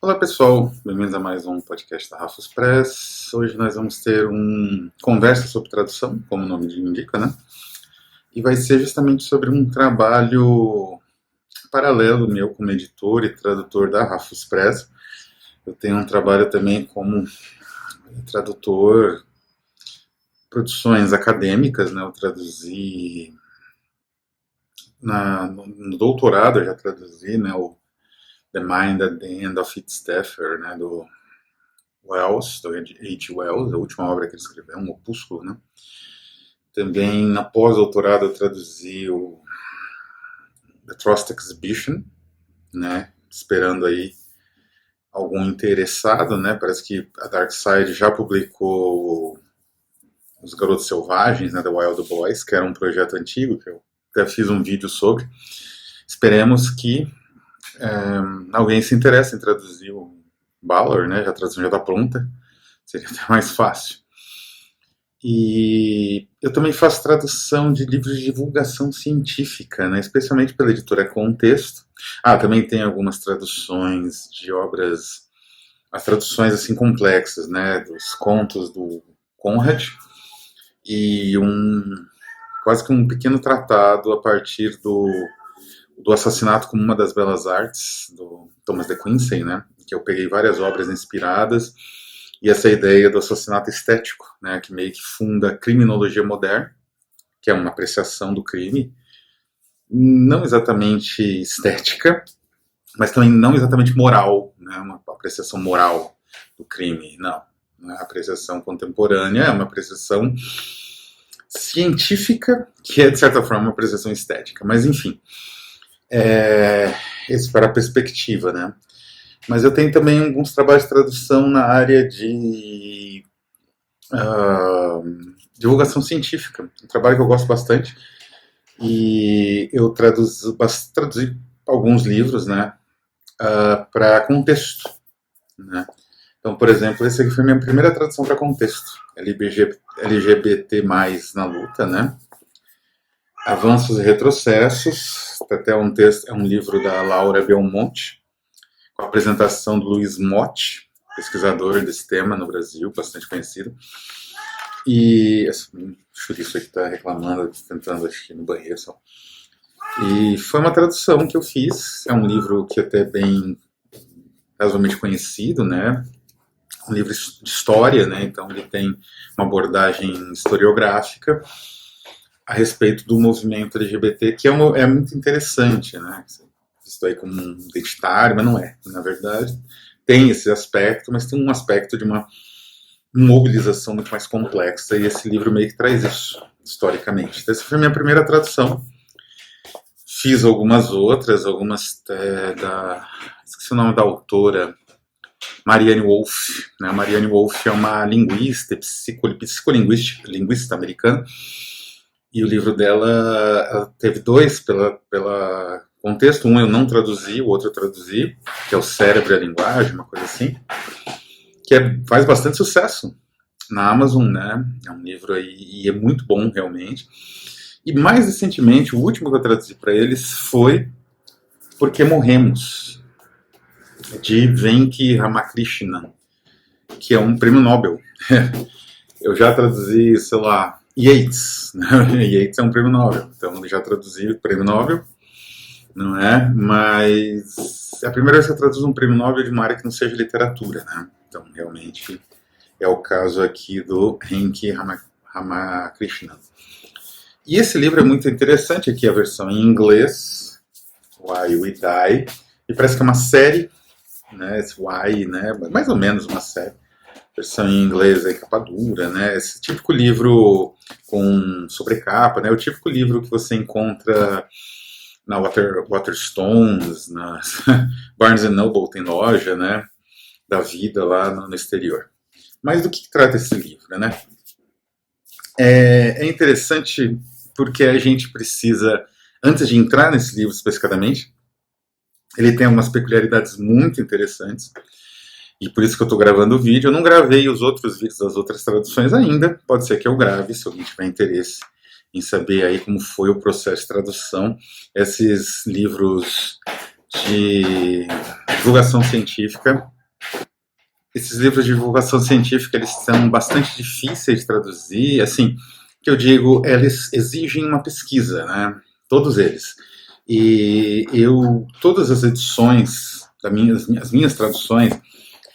Olá pessoal, bem-vindos a mais um podcast da Rafus Press. Hoje nós vamos ter uma conversa sobre tradução, como o nome indica, né? E vai ser justamente sobre um trabalho paralelo meu como editor e tradutor da Rafus Press. Eu tenho um trabalho também como tradutor, produções acadêmicas, né? Eu traduzi no doutorado, eu já traduzi, né? O The Mind at the End of Its Staffer, né? Do Wells, do H. Wells, a última obra que ele escreveu, um opúsculo, né? Também na pós-doutorado eu traduzi o The Trust Exhibition, né? Esperando aí algum interessado, né? Parece que a Dark Side já publicou Os Garotos Selvagens, né? The Wild Boys, que era um projeto antigo que eu até fiz um vídeo sobre. Esperemos que alguém se interesse em traduzir o Balor, né? Já a tradução já está pronta, seria até mais fácil. E eu também faço tradução de livros de divulgação científica, né? Especialmente pela editora Contexto. Também tem algumas traduções de obras, as traduções assim complexas, né? Dos contos do Conrad e quase que um pequeno tratado a partir do Assassinato como uma das Belas Artes, do Thomas de Quincey, né? Que eu peguei várias obras inspiradas, e essa ideia do assassinato estético, né? Que meio que funda a criminologia moderna, que é uma apreciação do crime, não exatamente estética, mas também não exatamente moral, né? Uma apreciação moral do crime, não. A apreciação contemporânea é uma apreciação científica, que é, de certa forma, uma apreciação estética, mas enfim. Esse para a perspectiva, né? Mas eu tenho também alguns trabalhos de tradução na área de divulgação científica, um trabalho que eu gosto bastante, e eu traduzi alguns livros, né, para Contexto, né? Então, por exemplo, esse aqui foi minha primeira tradução para Contexto, LGBT+, na luta, né? Avanços e Retrocessos, até um texto, é um livro da Laura Belmonte, com a apresentação do Luiz Motti, pesquisador desse tema no Brasil, bastante conhecido. E o chouriço aqui está reclamando, tentando acho que no banheiro só. E foi uma tradução que eu fiz, é um livro que até é bem razoavelmente conhecido, né? Um livro de história, né? Então ele tem uma abordagem historiográfica a respeito do movimento LGBT, que é muito interessante, né? Visto aí como um identitário, mas não é. Na verdade, tem esse aspecto, mas tem um aspecto de uma mobilização muito mais complexa, e esse livro meio que traz isso, historicamente. Então, essa foi a minha primeira tradução. Fiz algumas outras, esqueci o nome da autora, Marianne Wolf. Né? Marianne Wolf é uma linguista, psicolinguista americana, e o livro dela teve dois pela Contexto. Um eu não traduzi, o outro eu traduzi, que é O Cérebro e a Linguagem, uma coisa assim, que faz bastante sucesso na Amazon, né? É um livro aí, e é muito bom, realmente. E mais recentemente, o último que eu traduzi para eles foi Porque Morremos, de Venki Ramakrishnan, que é um prêmio Nobel. Eu já traduzi, sei lá, Yeats, né? Yeats é um prêmio Nobel, então eu já traduzi o prêmio Nobel, não é? Mas é a primeira vez que eu traduzo um prêmio Nobel de uma área que não seja literatura, né? Então, realmente, é o caso aqui do Venki Ramakrishnan. E esse livro é muito interessante, aqui a versão em inglês, Why We Die, e parece que é uma série, né? Esse Why, né? Mais ou menos uma série. Versão em inglês aí, capa dura, né? Esse típico livro com sobrecapa, né? O típico livro que você encontra na Waterstones, na Barnes Noble tem loja, né? Da vida lá no exterior. Mas do que trata esse livro, né? É interessante porque a gente precisa, antes de entrar nesse livro especificamente, ele tem algumas peculiaridades muito interessantes. E por isso que eu estou gravando o vídeo. Eu não gravei os outros vídeos das outras traduções ainda. Pode ser que eu grave, se alguém tiver interesse em saber aí como foi o processo de tradução. Esses livros de divulgação científica. Esses livros de divulgação científica, eles são bastante difíceis de traduzir, assim, que eu digo, eles exigem uma pesquisa, né? Todos eles. E todas as edições, as minhas traduções,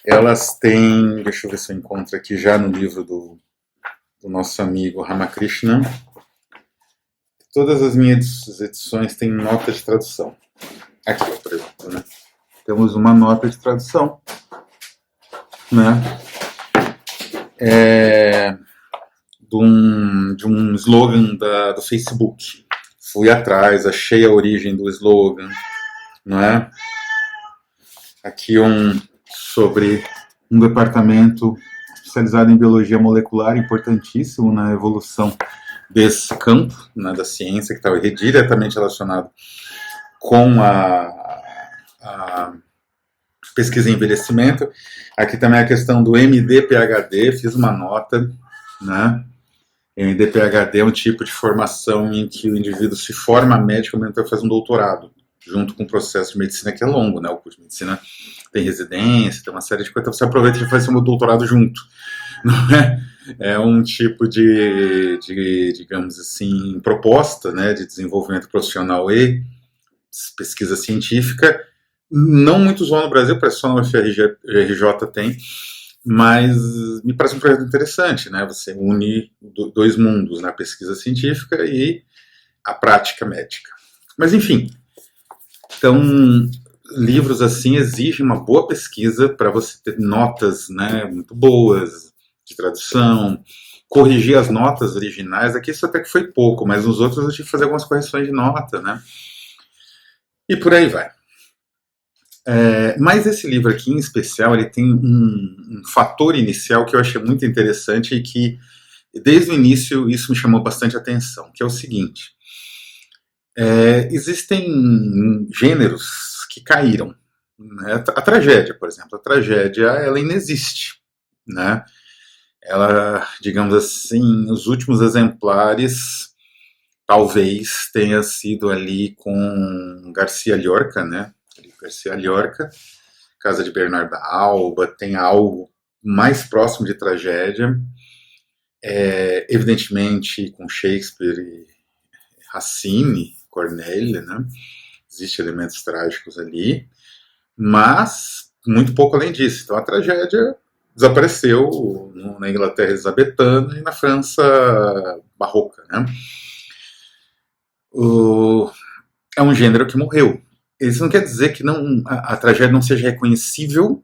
elas têm, deixa eu ver se eu encontro aqui já no livro do nosso amigo Ramakrishna, todas as minhas edições têm nota de tradução. Aqui, por exemplo, né? Temos uma nota de tradução, né? De um slogan do Facebook. Fui atrás, achei a origem do slogan, não é? Aqui sobre um departamento especializado em biologia molecular, importantíssimo na evolução desse campo, né, da ciência, que está diretamente relacionado com a pesquisa em envelhecimento. Aqui também a questão do MD-PhD, fiz uma nota, né? MD-PhD é um tipo de formação em que o indivíduo se forma médico, mas então faz um doutorado, junto com o processo de medicina, que é longo, né? O curso de medicina tem residência, tem uma série de coisas, então você aproveita e faz seu doutorado junto, não é? É um tipo de digamos assim, proposta, né, de desenvolvimento profissional e pesquisa científica, não muito usual no Brasil, parece que só na UFRJ tem, mas me parece um projeto interessante, né? Você une dois mundos, né? A pesquisa científica e a prática médica. Mas enfim, então livros assim exigem uma boa pesquisa para você ter notas, né, muito boas de tradução, corrigir as notas originais. Aqui isso até que foi pouco, mas nos outros eu tive que fazer algumas correções de nota, né? E por aí vai. Mas esse livro aqui em especial, ele tem um fator inicial que eu achei muito interessante e que desde o início isso me chamou bastante atenção, que é o seguinte: existem gêneros que caíram, né? A tragédia, por exemplo, a tragédia ela ainda existe, né? Ela, digamos assim, os últimos exemplares talvez tenha sido ali com Garcia Lorca, né? Garcia Lorca, Casa de Bernarda Alba, tem algo mais próximo de tragédia, evidentemente com Shakespeare e Racine, Corneille, né? Existem elementos trágicos ali, mas muito pouco além disso. Então a tragédia desapareceu na Inglaterra elizabetana e na França barroca, né? É um gênero que morreu. Isso não quer dizer que a tragédia não seja reconhecível,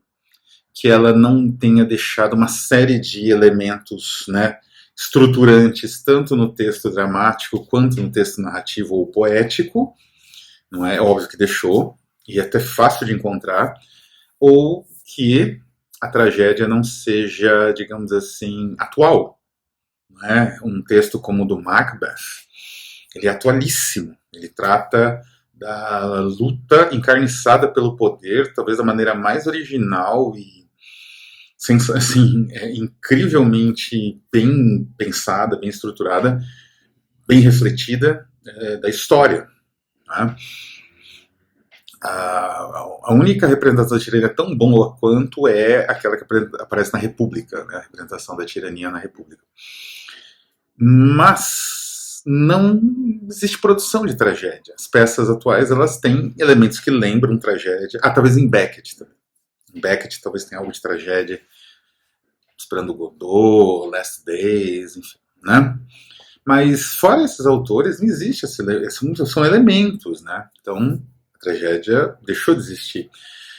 que ela não tenha deixado uma série de elementos, né, estruturantes, tanto no texto dramático quanto no texto narrativo ou poético, não é? Óbvio que deixou, e é até fácil de encontrar, ou que a tragédia não seja, digamos assim, atual. Não é? Um texto como o do Macbeth, ele é atualíssimo, ele trata da luta encarniçada pelo poder, talvez da maneira mais original e assim, incrivelmente bem pensada, bem estruturada, bem refletida da história. Né? A única representação da tirania tão boa quanto é aquela que aparece na República, né? A representação da tirania na República. Mas não existe produção de tragédia. As peças atuais, elas têm elementos que lembram tragédia. Talvez em Beckett também. Em Beckett talvez tenha algo de tragédia. Esperando Godot, Last Days, enfim, né? Mas fora esses autores, não existe são elementos, né? Então, a tragédia deixou de existir.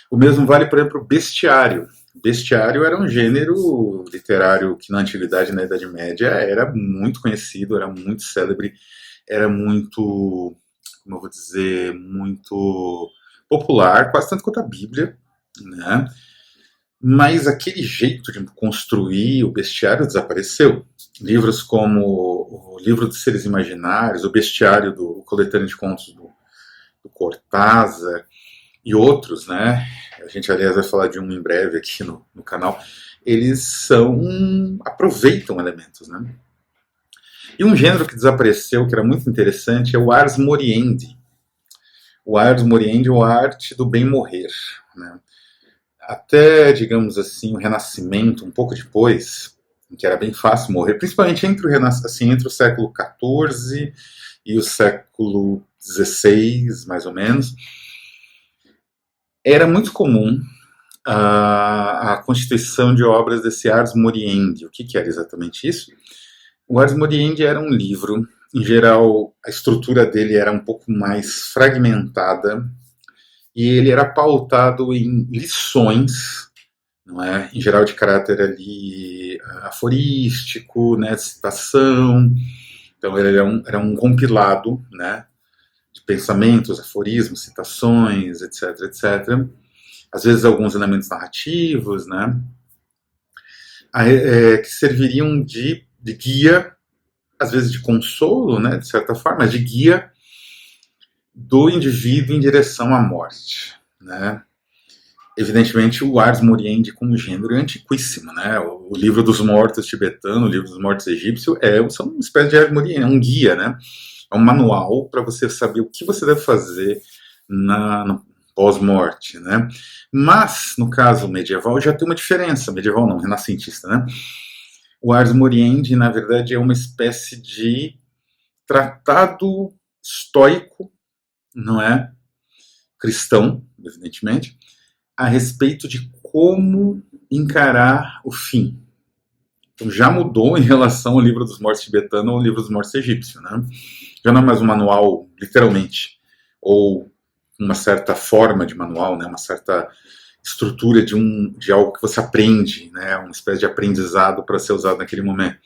O mesmo vale, por exemplo, o bestiário. Bestiário era um gênero literário que na Antiguidade, na Idade Média, era muito conhecido, era muito célebre, era muito, como eu vou dizer, muito popular, quase tanto quanto a Bíblia, né? Mas aquele jeito de construir o bestiário desapareceu. Livros como o Livro dos Seres Imaginários, o Bestiário do Coletânea de Contos do Cortázar e outros, né? A gente, aliás, vai falar de um em breve aqui no canal. Eles aproveitam elementos, né? E um gênero que desapareceu, que era muito interessante, é o Ars Moriendi. o Ars Moriendi ou a arte do bem morrer, né? Até, digamos assim, o Renascimento, um pouco depois, em que era bem fácil morrer, principalmente entre o século XIV e o século XVI, mais ou menos, era muito comum a constituição de obras desse Ars Moriendi. O que era exatamente isso? O Ars Moriendi era um livro, em geral, a estrutura dele era um pouco mais fragmentada, e ele era pautado em lições, não é? Em geral de caráter ali aforístico, né, de citação. Então ele era um compilado, né, de pensamentos, aforismos, citações, etc, etc. Às vezes alguns elementos narrativos, né, que serviriam de guia, às vezes de consolo, né, de certa forma, mas de guia do indivíduo em direção à morte, né? Evidentemente, o Ars Moriendi como gênero é antiquíssimo, né? O livro dos mortos tibetano, o livro dos mortos egípcio, são uma espécie de Ars Moriendi, é um guia, né? É um manual para você saber o que você deve fazer no pós-morte, né? Mas, no caso medieval, já tem uma diferença. Medieval não, renascentista, né? O Ars Moriendi, na verdade, é uma espécie de tratado estoico, não é? Cristão, evidentemente, a respeito de como encarar o fim. Então já mudou em relação ao livro dos mortos tibetano ou ao livro dos mortos egípcio, né? Já não é mais um manual, literalmente, ou uma certa forma de manual, né? Uma certa estrutura de algo que você aprende, né? Uma espécie de aprendizado para ser usado naquele momento.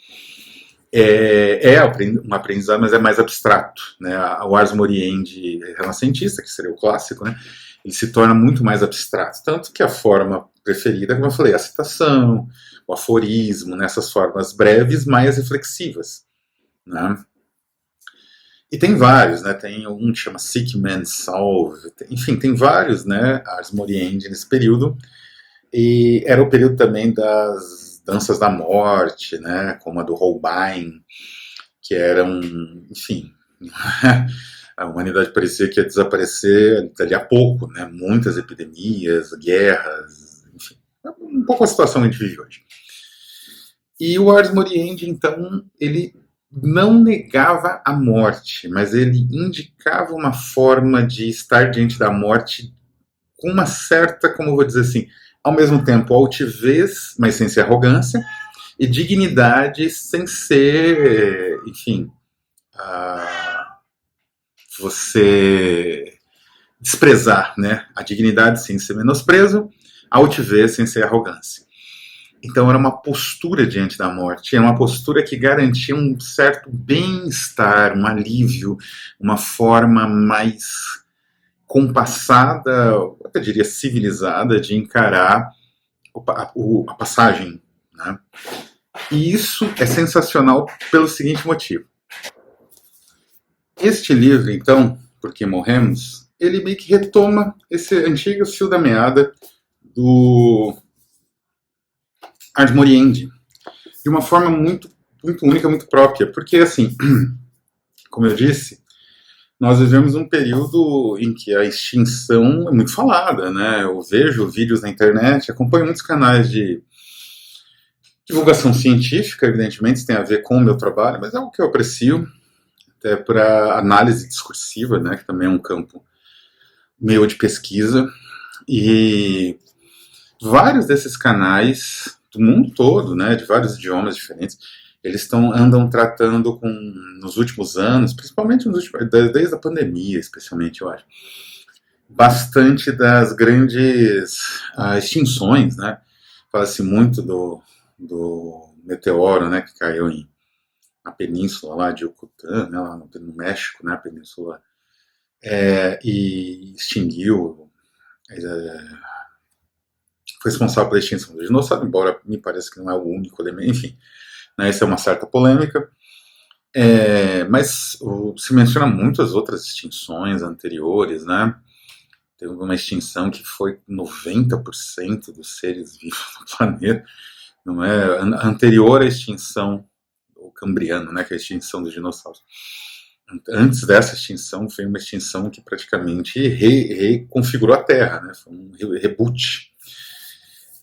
Um aprendizado, mas é mais abstrato, né? O Ars Moriendi renascentista, que seria o clássico, né? Ele se torna muito mais abstrato, tanto que a forma preferida, como eu falei, a citação, o aforismo, nessas formas breves, mais reflexivas, né? E tem vários, né? Tem um que chama Sick Man's Salve, enfim, tem vários, né? Ars Moriendi nesse período, e era o período também das danças da morte, né? Como a do Holbein, que eram, enfim, a humanidade parecia que ia desaparecer dali a pouco, né? Muitas epidemias, guerras, enfim, um pouco a situação que a gente vive hoje. E o Ars Moriendi, então, ele não negava a morte, mas ele indicava uma forma de estar diante da morte com uma certa, como eu vou dizer assim, ao mesmo tempo altivez, mas sem ser arrogância, e dignidade sem ser, enfim, você desprezar, né? A dignidade sem ser menosprezo, a altivez sem ser arrogância. Então era uma postura diante da morte, era uma postura que garantia um certo bem-estar, um alívio, uma forma mais compassada, eu até diria civilizada, de encarar a passagem, né? E isso é sensacional pelo seguinte motivo. Este livro, então, Por que Morremos, ele meio que retoma esse antigo fio da meada do Ars Moriendi, de uma forma muito, muito única, muito própria, porque, assim, como eu disse, nós vivemos um período em que a extinção é muito falada, né? Eu vejo vídeos na internet, acompanho muitos canais de divulgação científica, evidentemente, isso tem a ver com o meu trabalho, mas é algo que eu aprecio, até para análise discursiva, né? Que também é um campo meu de pesquisa, e vários desses canais do mundo todo, né, de vários idiomas diferentes, eles andam tratando nos últimos anos, principalmente desde a pandemia, especialmente, eu acho, bastante das grandes extinções, né? Fala-se muito do meteoro, né, que caiu na península lá de Yucatán, né, lá no México, né, a península, e extinguiu, foi responsável pela extinção do dinossauro, embora me pareça que não é o único elemento, enfim, né, essa é uma certa polêmica, mas se menciona muitas outras extinções anteriores, né? Teve uma extinção que foi 90% dos seres vivos no planeta, não é? Anterior à extinção do Cambriano, né? Que é a extinção dos dinossauros. Antes dessa extinção, foi uma extinção que praticamente reconfigurou a Terra, né? Foi um reboot.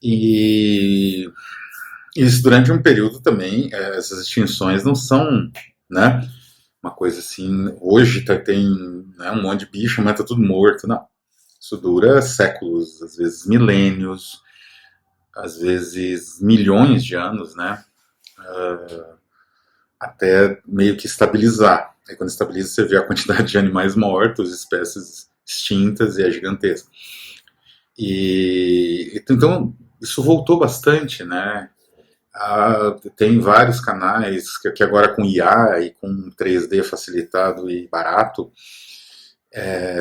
E isso durante um período também, essas extinções não são, né, uma coisa assim, hoje tem, né, um monte de bicho, mas tá tudo morto, não. Isso dura séculos, às vezes milênios, às vezes milhões de anos, né, até meio que estabilizar. Aí quando estabiliza, você vê a quantidade de animais mortos, espécies extintas, e é gigantesco. E então isso voltou bastante, né? Tem vários canais que agora com IA e com 3D facilitado e barato,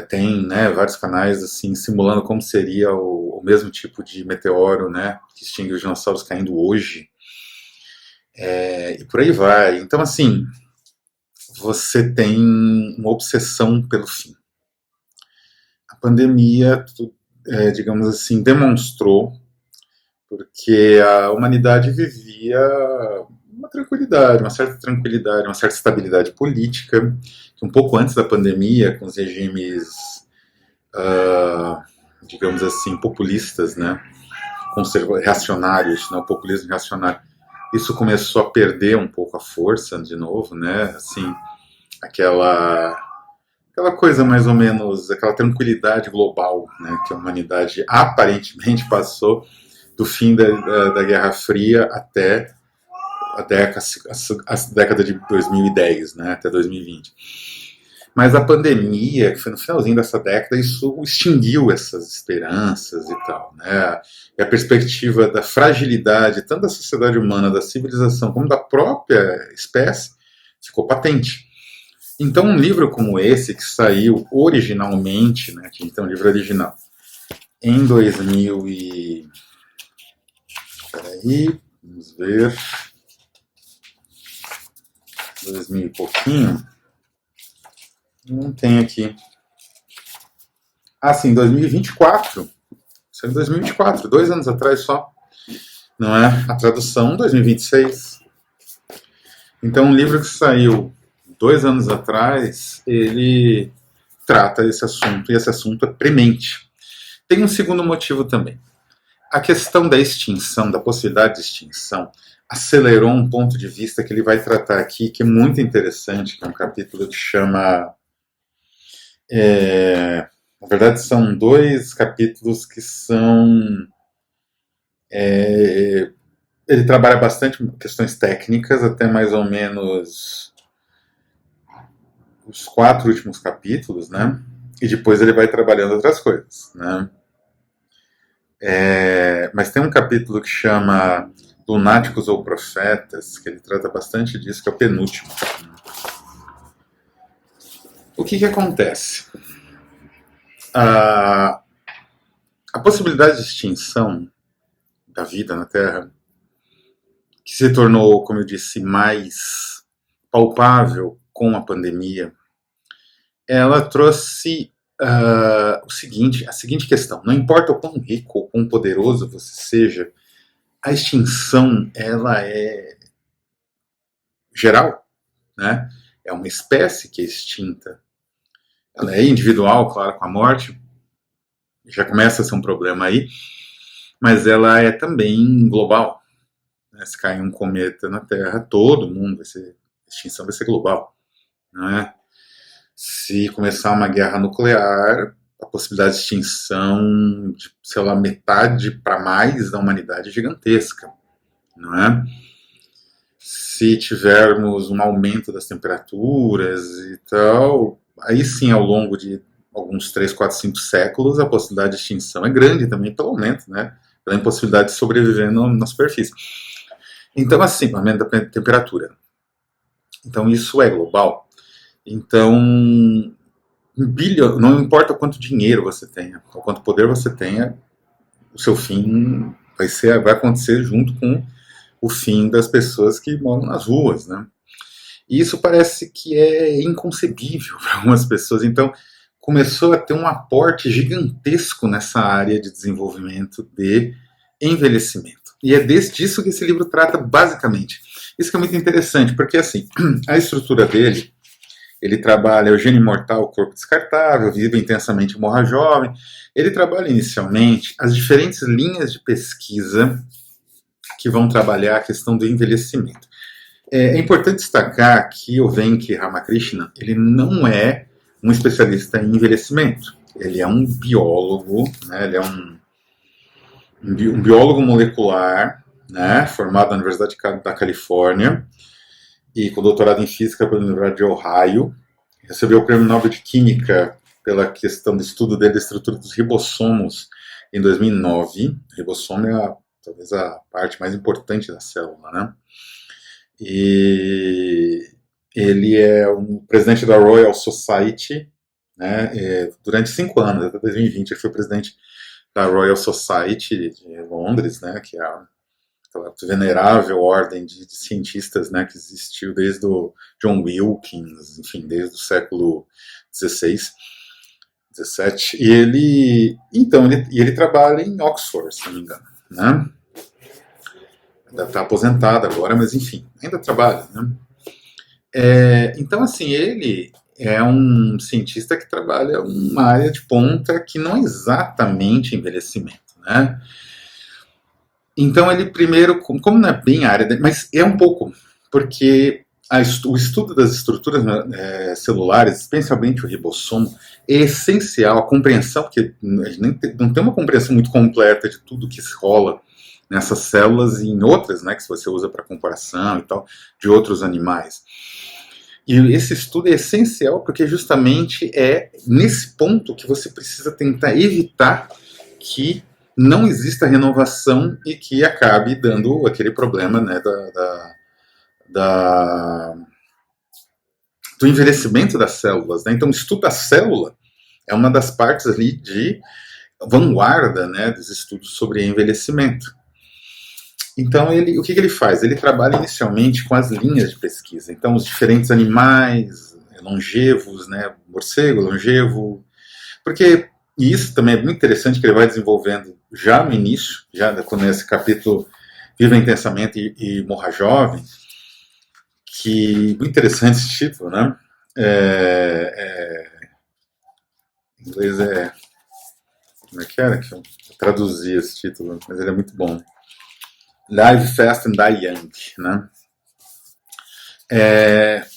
tem, né, vários canais assim simulando como seria o mesmo tipo de meteoro, né, que extingue os dinossauros caindo hoje, e por aí vai. Então assim, você tem uma obsessão pelo fim. A pandemia, digamos assim, demonstrou, porque a humanidade vivia uma certa tranquilidade, uma certa estabilidade política, que um pouco antes da pandemia, com os regimes, digamos assim, populistas, né, reacionários, né, o populismo reacionário, isso começou a perder um pouco a força de novo, né, assim, aquela coisa mais ou menos, aquela tranquilidade global, né, que a humanidade aparentemente passou do fim da Guerra Fria até a década de 2010, né, até 2020. Mas a pandemia, que foi no finalzinho dessa década, isso extinguiu essas esperanças e tal, né? E a perspectiva da fragilidade, tanto da sociedade humana, da civilização, como da própria espécie, ficou patente. Então, um livro como esse, que saiu originalmente, né, que então, um livro original, em 2000 e... Peraí, vamos ver... 2000 e pouquinho... Não tem aqui. Ah, sim, 2024. Isso é em 2024, 2 anos atrás só. Não é? A tradução, 2026. Então, um livro que saiu 2 anos atrás, ele trata esse assunto, e esse assunto é premente. Tem um segundo motivo também. A questão da extinção, da possibilidade de extinção, acelerou um ponto de vista que ele vai tratar aqui, que é muito interessante, que é um capítulo que chama... na verdade, são 2 capítulos que são... ele trabalha bastante questões técnicas, até mais ou menos os 4 últimos capítulos, né? E depois ele vai trabalhando outras coisas, né? Mas tem um capítulo que chama Lunáticos ou Profetas, que ele trata bastante disso, que é o penúltimo. O que acontece? A possibilidade de extinção da vida na Terra, que se tornou, como eu disse, mais palpável com a pandemia, ela trouxe a seguinte questão: não importa o quão rico ou quão poderoso você seja, a extinção ela é geral, né? É uma espécie que é extinta. Ela é individual, claro, com a morte, já começa a ser um problema aí, mas ela é também global. Né? Se cair um cometa na Terra, todo mundo vai ser... A extinção vai ser global. Né? Se começar uma guerra nuclear, a possibilidade de extinção de, sei lá, metade para mais da humanidade é gigantesca. Não é? Se tivermos um aumento das temperaturas e tal, aí sim, ao longo de alguns 3, 4, 5 séculos, a possibilidade de extinção é grande também pelo aumento, né? Pela impossibilidade de sobreviver na superfície. Então, assim, o aumento da temperatura. Então, isso é global. Então, não importa quanto dinheiro você tenha, ou quanto poder você tenha, o seu fim vai acontecer junto com o fim das pessoas que moram nas ruas, né? E isso parece que é inconcebível para algumas pessoas. Então, começou a ter um aporte gigantesco nessa área de desenvolvimento de envelhecimento. E é disso que esse livro trata basicamente. Isso que é muito interessante, porque assim, a estrutura dele, Ele trabalha o gene imortal, o corpo descartável, viva intensamente, morra jovem. Ele trabalha inicialmente as diferentes linhas de pesquisa que vão trabalhar a questão do envelhecimento. É importante destacar que o Venki Ramakrishnan, ele não é um especialista em envelhecimento. Ele é um biólogo, né? Ele é um biólogo molecular, né? Formado na Universidade da Califórnia e com doutorado em física pela Universidade de Ohio. Recebeu o Prêmio Nobel de Química pela questão do estudo da estrutura dos ribossomos em 2009. O ribossomo é talvez a parte mais importante da célula, né? E ele é um presidente da Royal Society, né? Durante 5 anos, até 2020, ele foi presidente da Royal Society de Londres, né? Que é aquela venerável ordem de cientistas, né? Que existiu desde o John Wilkins, enfim, desde o século XVI, XVII. E ele trabalha em Oxford, se não me engano, né? Ainda está aposentado agora, mas enfim, ainda trabalha, né? Então, assim, ele é um cientista que trabalha uma área de ponta que não é exatamente envelhecimento, né? Então, ele primeiro, como não é bem a área dele, mas é um pouco, porque o estudo das estruturas celulares, especialmente o ribossomo, é essencial, a compreensão, porque a gente não tem uma compreensão muito completa de tudo que se rola nessas células e em outras, né, que você usa para comparação e tal, de outros animais. E esse estudo é essencial porque justamente é nesse ponto que você precisa tentar evitar que não exista renovação e que acabe dando aquele problema, né, do envelhecimento das células, né? Então, o estudo da célula é uma das partes ali de vanguarda, né, dos estudos sobre envelhecimento. Então, o que ele faz? Ele trabalha inicialmente com as linhas de pesquisa. Então, os diferentes animais longevos, né, morcego longevo, porque e isso também é muito interessante que ele vai desenvolvendo já no início, já quando esse capítulo Viva Intensamente e Morra Jovem, que muito interessante esse título, né? Em inglês como é que era que eu traduzi esse título, mas ele é muito bom. Live Fast and Die Young, né?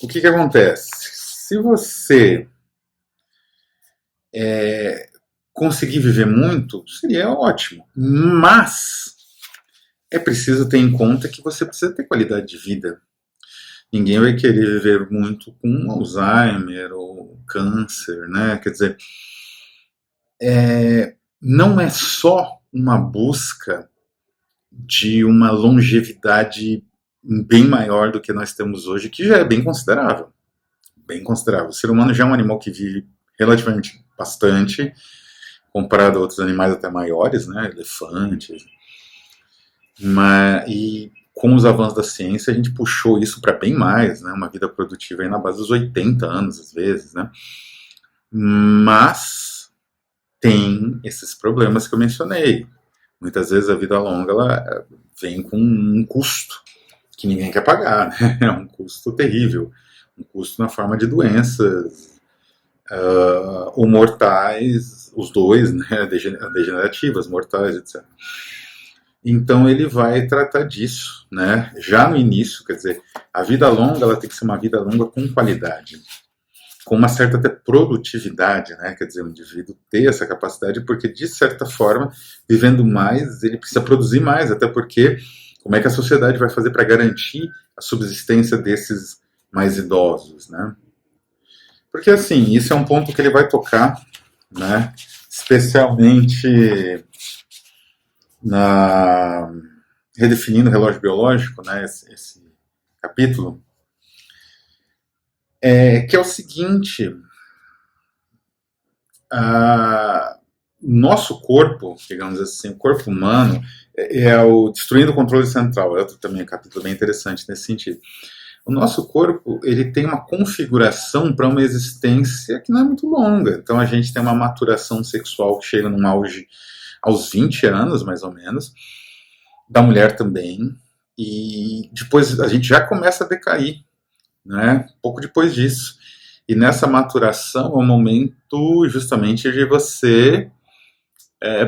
O que acontece? Se você conseguir viver muito, seria ótimo. Mas é preciso ter em conta que você precisa ter qualidade de vida. Ninguém vai querer viver muito com Alzheimer ou câncer, né? Quer dizer, não é só uma busca de uma longevidade bem maior do que nós temos hoje, que já é bem considerável. Bem considerável. O ser humano já é um animal que vive relativamente bastante, comparado a outros animais até maiores, né? Elefantes. E com os avanços da ciência, a gente puxou isso para bem mais, né? Uma vida produtiva aí na base dos 80 anos, às vezes, né? Mas tem esses problemas que eu mencionei. Muitas vezes a vida longa ela vem com um custo que ninguém quer pagar, né? É um custo terrível, um custo na forma de doenças ou mortais, os dois, né? Degenerativas, mortais, etc. Então ele vai tratar disso, né? Já no início, quer dizer, a vida longa ela tem que ser uma vida longa com qualidade, com uma certa até produtividade, né? Quer dizer, o indivíduo ter essa capacidade, porque de certa forma, vivendo mais, ele precisa produzir mais, até porque como é que a sociedade vai fazer para garantir a subsistência desses mais idosos, né? Porque assim, isso é um ponto que ele vai tocar, né? Especialmente redefinindo o relógio biológico, né? Esse capítulo, que é o seguinte: nosso corpo, digamos assim, o corpo humano é o destruindo o controle central. É outro também um capítulo bem interessante nesse sentido. O nosso corpo ele tem uma configuração para uma existência que não é muito longa. Então a gente tem uma maturação sexual que chega num auge aos 20 anos, mais ou menos, da mulher também, e depois a gente já começa a decair, né? Pouco depois disso. E nessa maturação é o momento justamente de você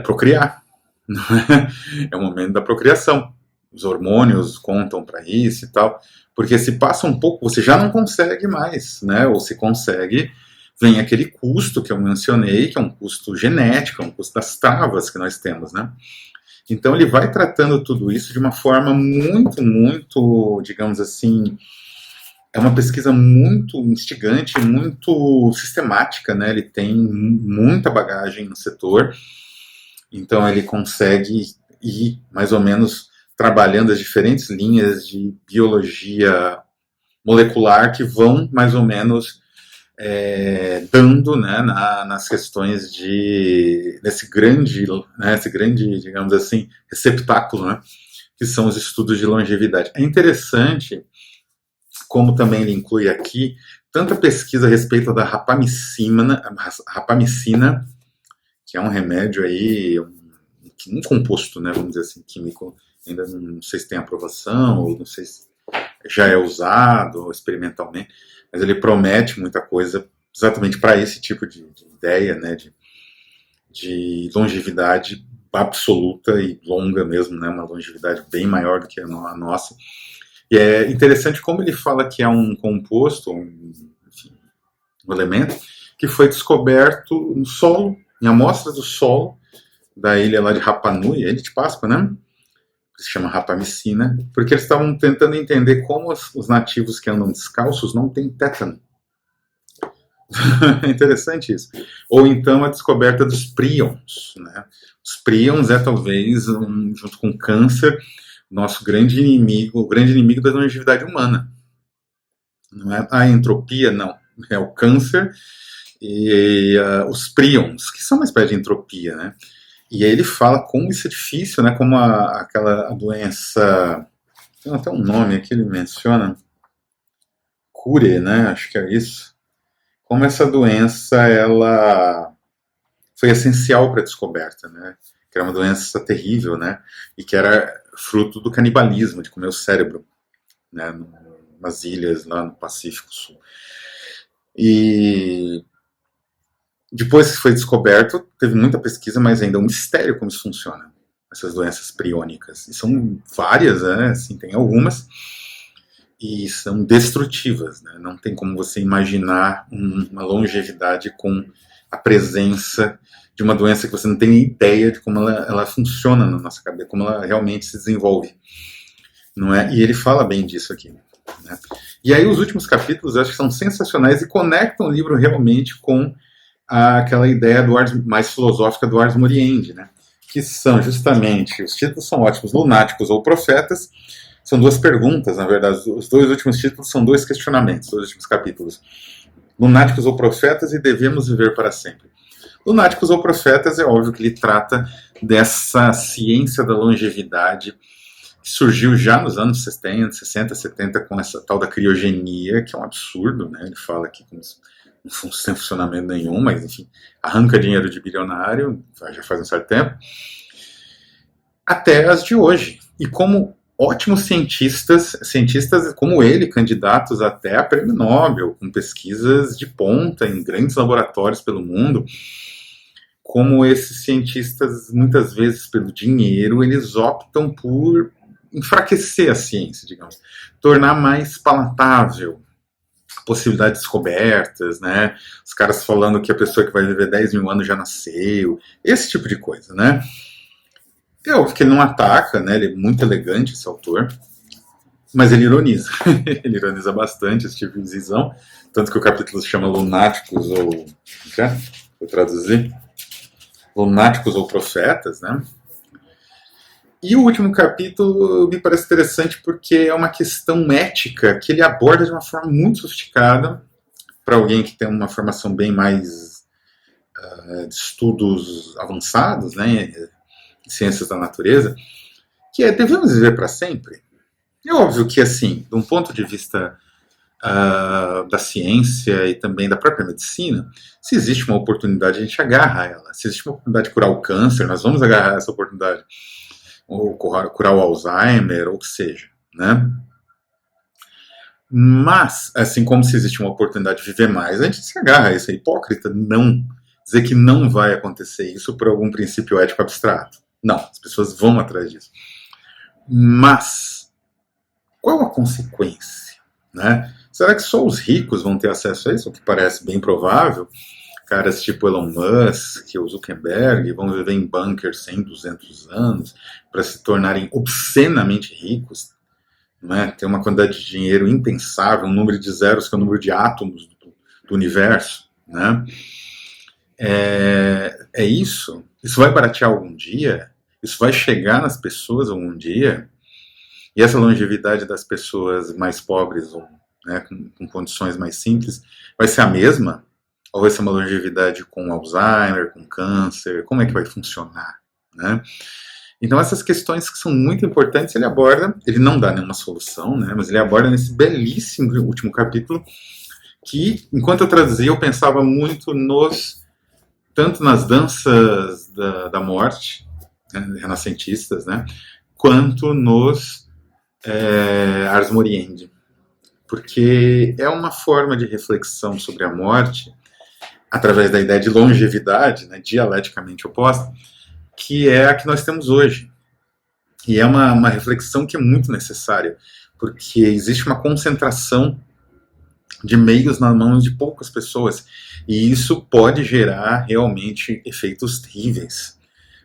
procriar. Não é? É o momento da procriação. Os hormônios contam para isso e tal. Porque se passa um pouco, você já não consegue mais, né? Ou se consegue, vem aquele custo que eu mencionei, que é um custo genético, é um custo das travas que nós temos, né? Então ele vai tratando tudo isso de uma forma muito, muito, digamos assim, é uma pesquisa muito instigante, muito sistemática, né? Ele tem muita bagagem no setor, então ele consegue ir mais ou menos trabalhando as diferentes linhas de biologia molecular que vão mais ou menos dando, né, nas questões desse grande, digamos assim, receptáculo, né, que são os estudos de longevidade. É interessante como também ele inclui aqui tanta pesquisa a respeito da rapamicina, que é um remédio aí, um composto, né, vamos dizer assim, químico, ainda não sei se tem aprovação, ou não sei se já é usado experimentalmente, mas ele promete muita coisa exatamente para esse tipo de ideia, né, de longevidade absoluta e longa mesmo, né, uma longevidade bem maior do que a nossa. E é interessante como ele fala que é um composto, enfim, um elemento, que foi descoberto no solo, em amostras do solo da ilha lá de Rapa Nui, ilha de Páscoa, né? Que se chama rapamicina, porque eles estavam tentando entender como os nativos que andam descalços não têm tétano. É interessante isso. Ou então a descoberta dos prions, né? Os prions é talvez, junto com o câncer, nosso grande inimigo, o grande inimigo da longevidade humana. Não é a entropia, não. É o câncer e os prions, que são uma espécie de entropia, né? E aí ele fala como isso é difícil, né? Como aquela doença, tem até um nome aqui, ele menciona, Cure, né? Acho que é isso. Como essa doença, ela foi essencial para a descoberta, né? Que era uma doença terrível, né? E que era fruto do canibalismo, de comer o cérebro, né? Nas ilhas lá no Pacífico Sul. E depois que foi descoberto, teve muita pesquisa, mas ainda é um mistério como isso funciona, essas doenças priônicas. E são várias, né? Assim, tem algumas, e são destrutivas, né? Não tem como você imaginar uma longevidade com a presença de uma doença que você não tem ideia de como ela funciona na nossa cabeça, como ela realmente se desenvolve. Não é? E ele fala bem disso aqui. Né? E aí os últimos capítulos eu acho que são sensacionais e conectam o livro realmente com aquela ideia mais filosófica do Ars Moriendi, né? Que são justamente, os títulos são ótimos, Lunáticos ou Profetas, são duas perguntas, na verdade, os dois últimos títulos são dois questionamentos, dois últimos capítulos. Lunáticos ou Profetas e Devemos Viver para Sempre. Lunáticos ou Profetas é óbvio que ele trata dessa ciência da longevidade que surgiu já nos anos 60, 70 com essa tal da criogenia, que é um absurdo, né? Ele fala aqui como sem funcionamento nenhum, mas enfim, arranca dinheiro de bilionário, já faz um certo tempo, até as de hoje. E como ótimos cientistas como ele, candidatos até a prêmio Nobel, com pesquisas de ponta em grandes laboratórios pelo mundo, como esses cientistas, muitas vezes pelo dinheiro, eles optam por enfraquecer a ciência, digamos, tornar mais palatável, possibilidades de descobertas, né? Os caras falando que a pessoa que vai viver 10 mil anos já nasceu, esse tipo de coisa, né? É óbvio que ele não ataca, né? Ele é muito elegante, esse autor, mas ele ironiza. Ele ironiza bastante esse tipo de visão, tanto que o capítulo se chama Lunáticos ou... Vou traduzir. Lunáticos ou Profetas, né? E o último capítulo me parece interessante porque é uma questão ética que ele aborda de uma forma muito sofisticada para alguém que tem uma formação bem mais de estudos avançados, né, em ciências da natureza, que é: devemos viver para sempre? É óbvio que, assim, de um ponto de vista da ciência e também da própria medicina, se existe uma oportunidade, a gente agarra ela. Se existe uma oportunidade de curar o câncer, nós vamos agarrar essa oportunidade. Ou curar o Alzheimer, ou o que seja, né? Mas, assim como se existe uma oportunidade de viver mais, a gente se agarra a isso. É hipócrita não dizer que não vai acontecer isso por algum princípio ético abstrato. Não, as pessoas vão atrás disso. Mas, qual a consequência? Né? Será que só os ricos vão ter acesso a isso? O que parece bem provável. Caras tipo Elon Musk, o Zuckerberg, vão viver em bunkers 100, 200 anos para se tornarem obscenamente ricos. Né? Tem uma quantidade de dinheiro impensável, um número de zeros que é o número de átomos do universo. Né? É isso? Isso vai baratear algum dia? Isso vai chegar nas pessoas algum dia? E essa longevidade das pessoas mais pobres, ou, né, com condições mais simples, vai ser a mesma? Ou vai ser uma longevidade com Alzheimer, com câncer? Como é que vai funcionar? Né? Então essas questões que são muito importantes, ele aborda, ele não dá nenhuma solução, né, mas ele aborda nesse belíssimo último capítulo, que enquanto eu traduzia eu pensava muito tanto nas danças da morte, né, renascentistas, né, quanto nos Ars Moriendi, porque é uma forma de reflexão sobre a morte, através da ideia de longevidade, né, dialeticamente oposta, que é a que nós temos hoje. E é uma reflexão que é muito necessária, porque existe uma concentração de meios nas mãos de poucas pessoas, e isso pode gerar realmente efeitos terríveis,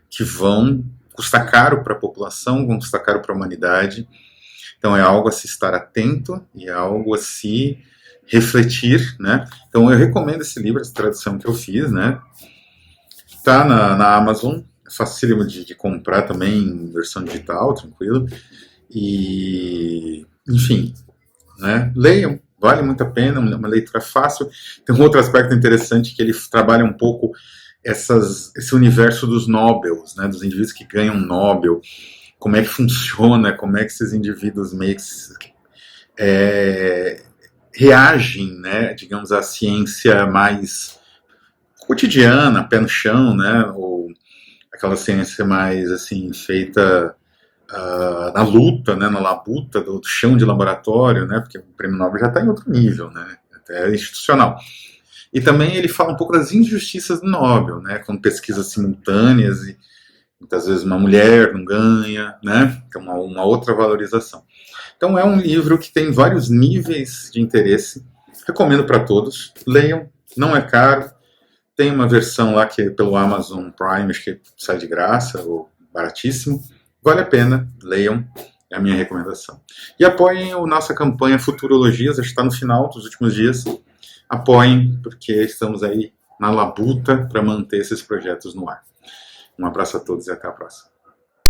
que vão custar caro para a população, vão custar caro para a humanidade. Então é algo a se estar atento e é algo a se refletir, né? Então eu recomendo esse livro, essa tradução que eu fiz, né? Tá na Amazon, é facílimo de comprar também em versão digital, tranquilo. E, enfim, né? Leiam, vale muito a pena, uma leitura fácil. Tem um outro aspecto interessante que ele trabalha um pouco esse universo dos Nobels, né? Dos indivíduos que ganham Nobel, como é que funciona, como é que esses indivíduos meio que reagem, né, digamos, à ciência mais cotidiana, pé no chão, né, ou aquela ciência mais, assim, feita na luta, né, na labuta do chão de laboratório, né, porque o prêmio Nobel já está em outro nível, né, até institucional. E também ele fala um pouco das injustiças do Nobel, né, com pesquisas simultâneas e muitas vezes uma mulher não ganha, né, que é uma outra valorização. Então é um livro que tem vários níveis de interesse, recomendo para todos, leiam, não é caro, tem uma versão lá que é pelo Amazon Prime, acho que sai de graça, ou baratíssimo, vale a pena, leiam, é a minha recomendação. E apoiem a nossa campanha Futurologias, acho que está no final dos últimos dias, apoiem, porque estamos aí na labuta para manter esses projetos no ar. Um abraço a todos e até a próxima.